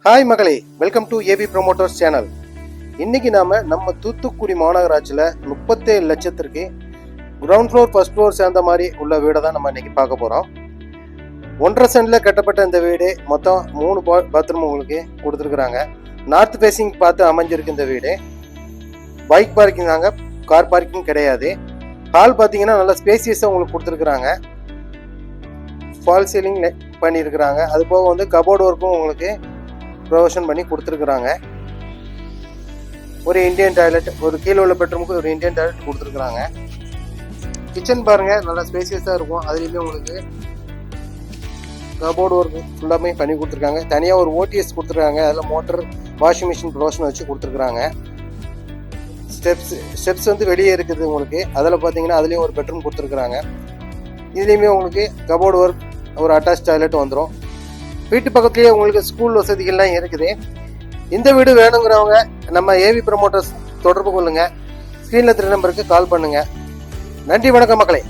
Hi மகளே, welcome to AV Promoters channel. இன்னைக்கு நம்ம தூத்துக்குடி மாநகராட்சியில் 37 லட்சத்திற்கு கிரவுண்ட் ஃப்ளோர் ஃபர்ஸ்ட் ஃப்ளோர் சேர்ந்த மாதிரி உள்ள வீடை தான் நம்ம இன்னைக்கு பார்க்க போகிறோம். 1.5 சென்டில் கட்டப்பட்ட இந்த வீடு மொத்தம் 3 பாத்ரூம் உங்களுக்கு கொடுத்துருக்குறாங்க. நார்த் ஃபேஸிங் பார்த்து அமைஞ்சிருக்கு இந்த வீடு. பைக் பார்க்கிங் தாங்க, கார் பார்க்கிங் கிடையாது. ஹால் பார்த்தீங்கன்னா நல்லா ஸ்பேசியஸாக உங்களுக்கு கொடுத்துருக்குறாங்க. ஃபால் சீலிங் பண்ணியிருக்கிறாங்க. அது போக வந்து கபோர்டு ஒர்க்கும் உங்களுக்கு ப்ரொவிஷன் பண்ணி கொடுத்துருக்குறாங்க. ஒரு இந்தியன் டாய்லெட், ஒரு கீழே உள்ள பெட்ரூமுக்கு ஒரு இந்தியன் டாய்லெட் கொடுத்துருக்குறாங்க. கிச்சன் பாருங்கள், நல்லா ஸ்பேசியஸாக இருக்கும். அதுலேயுமே உங்களுக்கு கபோர்டு ஒர்க் ஃபுல்லாமே பண்ணி கொடுத்துருக்காங்க. தனியாக ஒரு ஓடிஎஸ் கொடுத்துருக்காங்க. அதில் மோட்டர், வாஷிங் மிஷின் ப்ரொவிஷன் வச்சு கொடுத்துருக்குறாங்க. ஸ்டெப்ஸ் வந்து வெளியே இருக்குது உங்களுக்கு. அதில் பார்த்தீங்கன்னா அதுலேயும் ஒரு பெட்ரூம் கொடுத்துருக்குறாங்க. இதுலேயுமே உங்களுக்கு கபோர்டு ஒர்க், ஒரு அட்டாச் டாய்லெட் வந்துடும். வீட்டு பக்கத்துலேயே உங்களுக்கு ஸ்கூல் வசதிகள்லாம் இருக்குது. இந்த வீடு வேணுங்கிறவங்க நம்ம ஏவி ப்ரொமோட்டர்ஸ் தொடர்பு கொள்ளுங்கள். ஸ்க்ரீனில் 3 நம்பருக்கு கால் பண்ணுங்கள். நன்றி, வணக்கம் மக்களே.